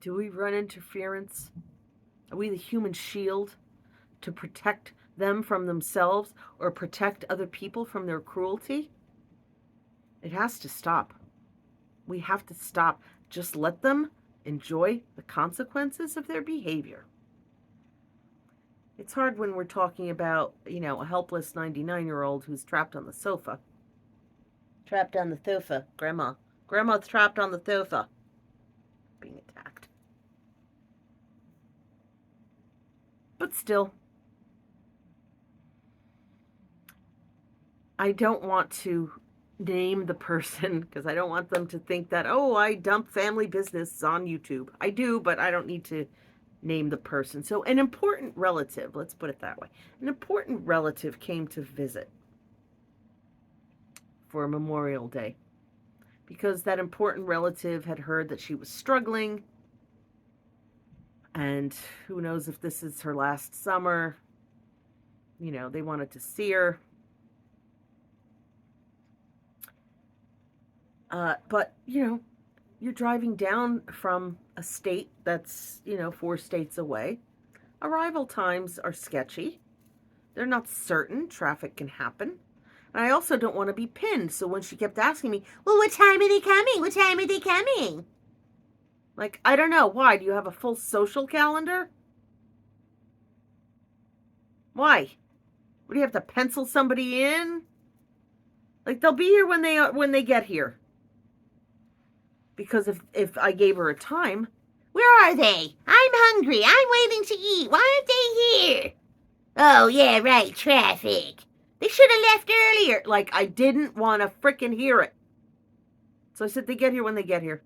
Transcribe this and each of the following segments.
Do we run interference? Are we the human shield to protect them from themselves or protect other people from their cruelty? It has to stop. We have to stop. Just let them enjoy the consequences of their behavior. It's hard when we're talking about, a helpless 99-year-old who's trapped on the sofa. Trapped on the sofa, Grandma. Grandma's trapped on the sofa, being attacked. But still, I don't want to name the person because I don't want them to think that, oh, I dump family business on YouTube. I do, but I don't need to name the person. So an important relative, let's put it that way, an important relative came to visit for Memorial Day because that important relative had heard that she was struggling, and who knows if this is her last summer. They wanted to see her. But you're driving down from a state that's, 4 states away. Arrival times are sketchy. They're not certain. Traffic can happen. And I also don't want to be pinned. So when she kept asking me, well, what time are they coming? What time are they coming? Like, I don't know. Why? Do you have a full social calendar? Why? What, do you have to pencil somebody in? Like, they'll be here when they get here. Because if I gave her a time, where are they? I'm hungry. I'm waiting to eat. Why aren't they here? Oh, yeah, right, traffic. They should have left earlier. Like, I didn't want to frickin' hear it. So I said, they get here when they get here.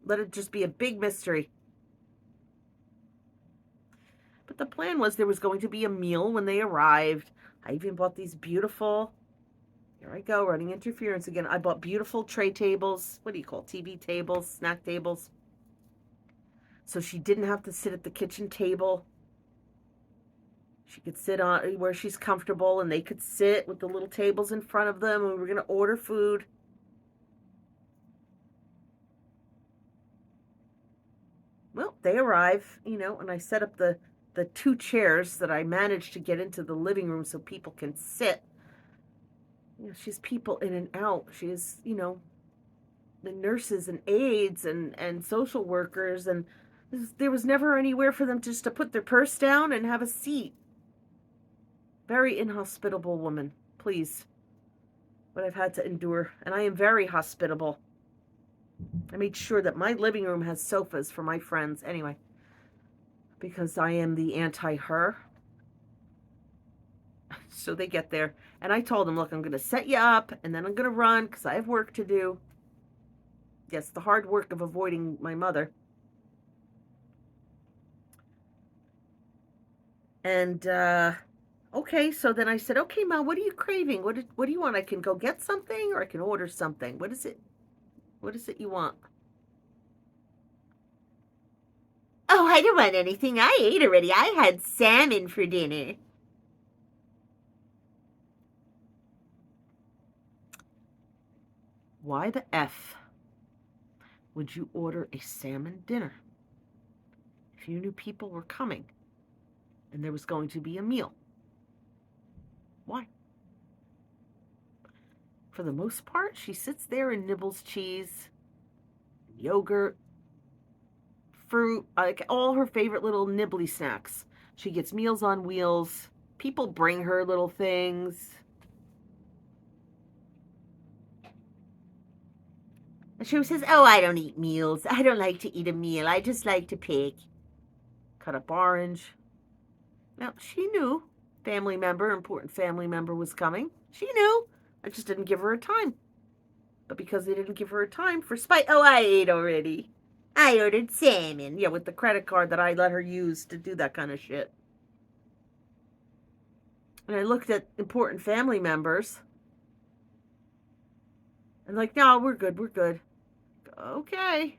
Let it just be a big mystery. But the plan was there was going to be a meal when they arrived. I even bought these beautiful, here I go, running interference again. I bought beautiful tray tables. What do you call TV tables, snack tables? So she didn't have to sit at the kitchen table. She could sit on where she's comfortable, and they could sit with the little tables in front of them, and we were going to order food. Well, they arrive, and I set up the 2 chairs that I managed to get into the living room so people can sit. She's people in and out. She is, the nurses and aides and social workers, and there was never anywhere for them just to put their purse down and have a seat. Very inhospitable woman, please. What I've had to endure. And I am very hospitable. I made sure that my living room has sofas for my friends. Anyway, because I am the anti-her. So they get there. And I told them, look, I'm going to set you up, and then I'm going to run because I have work to do. Yes, the hard work of avoiding my mother. And, okay, so then I said, okay, Ma, what are you craving? What do you want? I can go get something, or I can order something. What is it? What is it you want? Oh, I don't want anything. I ate already. I had salmon for dinner. Why the F would you order a salmon dinner if you knew people were coming and there was going to be a meal? Why? For the most part, she sits there and nibbles cheese, yogurt, fruit, like all her favorite little nibbly snacks. She gets Meals on Wheels. People bring her little things. And she says, oh, I don't eat meals. I don't like to eat a meal. I just like to pick. Cut up orange. Now, she knew important family member was coming. She knew. I just didn't give her a time. But because they didn't give her a time, for spite, oh, I ate already. I ordered salmon. Yeah, with the credit card that I let her use to do that kind of shit. And I looked at important family members. And like, no, we're good. Okay.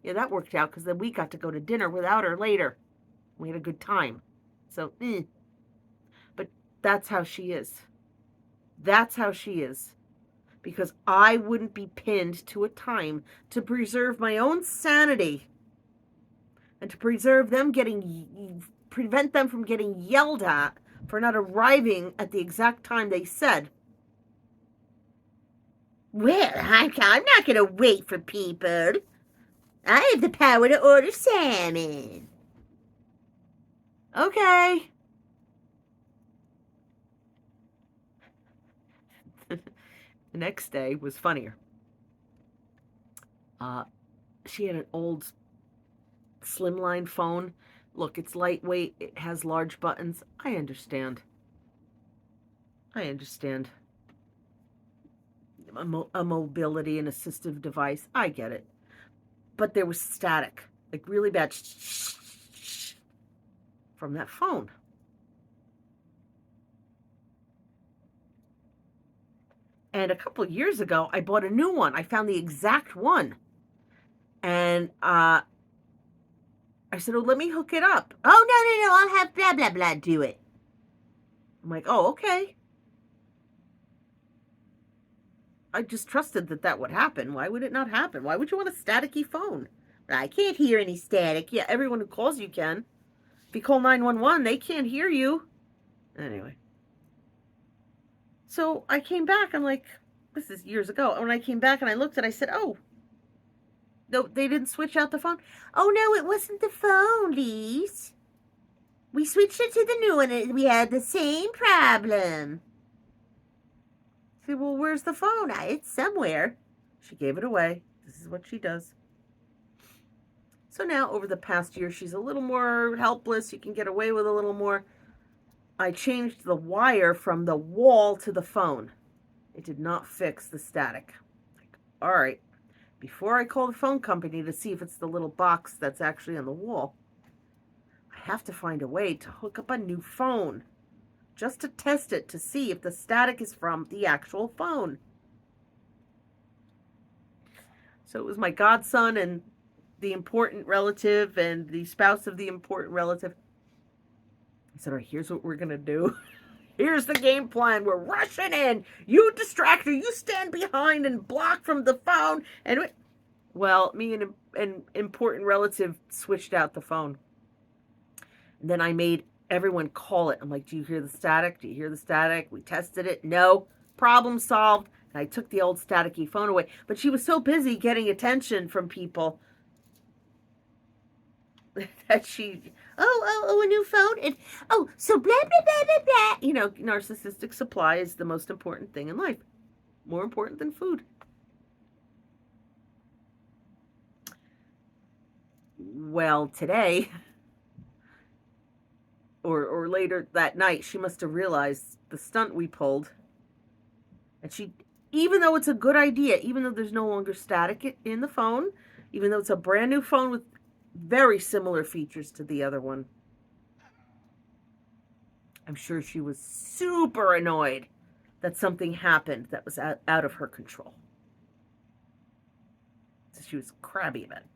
Yeah, that worked out because then we got to go to dinner without her later. We had a good time. So, But that's how she is. because I wouldn't be pinned to a time to preserve my own sanity and to prevent them from getting yelled at for not arriving at the exact time they said. Well, I'm not going to wait for people. I have the power to order salmon. Okay. The next day was funnier. She had an old slimline phone. Look, it's lightweight. It has large buttons. I understand. A mobility and assistive device. I get it. But there was static, like really bad from that phone. And a couple of years ago, I bought a new one. I found the exact one. And I said, oh, let me hook it up. Oh, no, I'll have blah, blah, blah do it. I'm like, oh, okay. I just trusted that would happen. Why would it not happen? Why would you want a staticky phone? I can't hear any static. Yeah, everyone who calls you can. If you call 911, they can't hear you. Anyway. So I came back. I'm like, this is years ago. And when I came back and I looked at it, I said, oh, no, they didn't switch out the phone. Oh, no, it wasn't the phone, Lise. We switched it to the new one and we had the same problem. I said, well, where's the phone? It's somewhere. She gave it away. This is what she does. So now, over the past year, she's a little more helpless. You can get away with a little more. I changed the wire from the wall to the phone. It did not fix the static. Like, all right, before I call the phone company to see if it's the little box that's actually on the wall, I have to find a way to hook up a new phone just to test it to see if the static is from the actual phone. So it was my godson and the important relative and the spouse of the important relative. I said, all right, here's what we're going to do. Here's the game plan. We're rushing in. You distract her. You stand behind and block from the phone. And well, me and an important relative switched out the phone. And then I made everyone call it. I'm like, do you hear the static? Do you hear the static? We tested it. No. Problem solved. And I took the old staticky phone away. But she was so busy getting attention from people that she, a new phone? And, so blah, blah, blah, blah, blah. You know, narcissistic supply is the most important thing in life. More important than food. Well, today, or later that night, she must have realized the stunt we pulled. And she, even though it's a good idea, even though there's no longer static in the phone, even though it's a brand new phone with very similar features to the other one, I'm sure she was super annoyed that something happened that was out of her control. So she was crabby about it.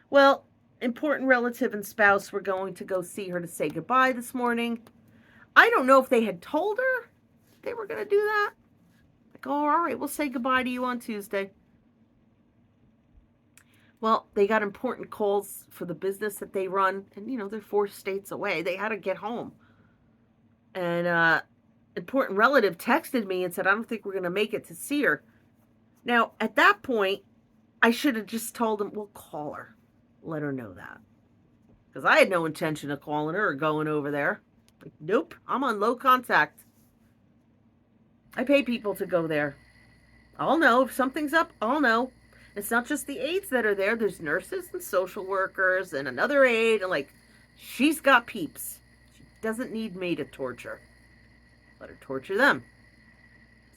Well, important relative and spouse were going to go see her to say goodbye this morning. I don't know if they had told her they were going to do that. Like, oh, all right, we'll say goodbye to you on Tuesday. Well, they got important calls for the business that they run, and, they're 4 states away. They had to get home. And important relative texted me and said, I don't think we're going to make it to see her. Now, at that point, I should have just told them, we'll call her. Let her know that. Because I had no intention of calling her or going over there. Like, nope, I'm on low contact. I pay people to go there. I'll know. If something's up, I'll know. It's not just the aides that are there. There's nurses and social workers and another aide. And she's got peeps. She doesn't need me to torture. Let her torture them.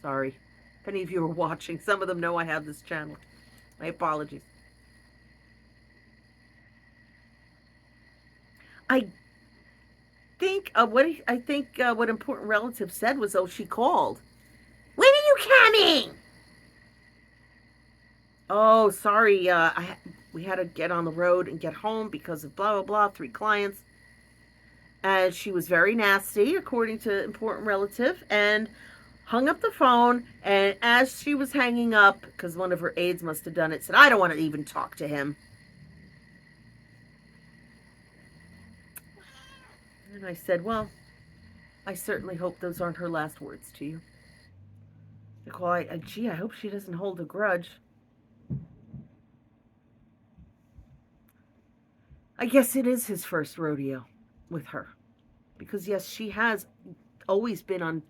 Sorry. If any of you are watching, some of them know I have this channel. My apologies. I think what important relative said was, she called. When are you coming? Oh, sorry, we had to get on the road and get home because of blah, blah, blah, 3 clients. And she was very nasty, according to important relative. And hung up the phone, and as she was hanging up, because one of her aides must have done it, said, I don't want to even talk to him. And I said, well, I certainly hope those aren't her last words to you. Like, well, gee, I hope she doesn't hold a grudge. I guess it is his first rodeo with her. Because, yes, she has always been on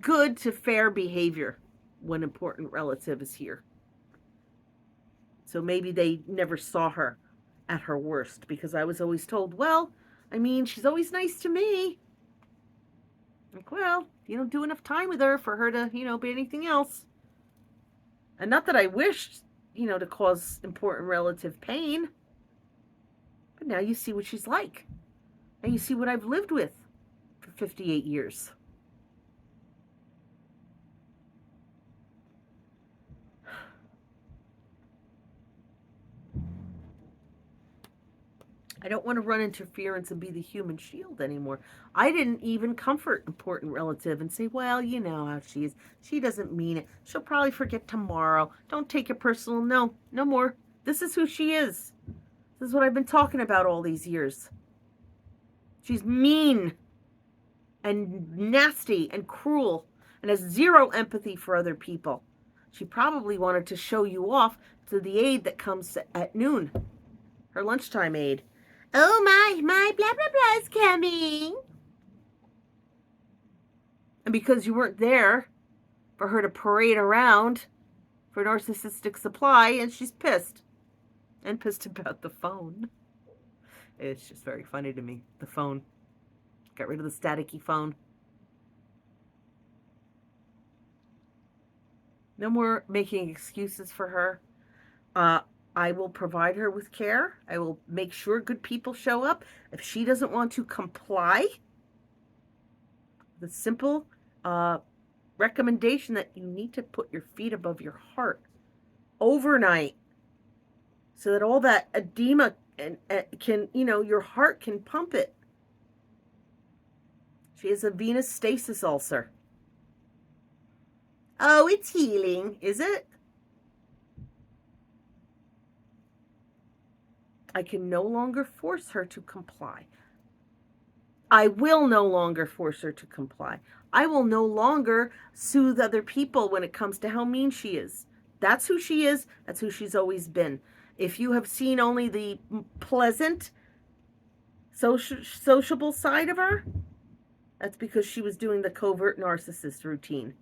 good to fair behavior when important relative is here. So maybe they never saw her at her worst, because I was always told, well, I mean, she's always nice to me. Like, well, you don't do enough time with her for her to, be anything else. And not that I wished, to cause important relative pain. But now you see what she's like. And you see what I've lived with for 58 years. I don't want to run interference and be the human shield anymore. I didn't even comfort important relative and say, well, you know how she is. She doesn't mean it. She'll probably forget tomorrow. Don't take it personal. No, no more. This is who she is. This is what I've been talking about all these years. She's mean and nasty and cruel and has zero empathy for other people. She probably wanted to show you off to the aide that comes at noon, her lunchtime aide. Oh, my blah, blah, blah is coming. And because you weren't there for her to parade around for narcissistic supply, and she's pissed. And pissed about the phone. It's just very funny to me, the phone. Got rid of the staticky phone. No more making excuses for her. I will provide her with care. I will make sure good people show up. If she doesn't want to comply, the simple recommendation that you need to put your feet above your heart overnight so that all that edema can, your heart can pump it. She has a venous stasis ulcer. Oh, it's healing, is it? I can no longer force her to comply. I will no longer force her to comply. I will no longer soothe other people when it comes to how mean she is. That's who she is. That's who she's always been. If you have seen only the pleasant, sociable side of her, that's because she was doing the covert narcissist routine.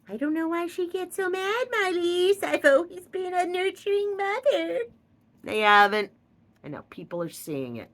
I don't know why she gets so mad, Marlies. I've always been a nurturing mother. They haven't. And now people are seeing it.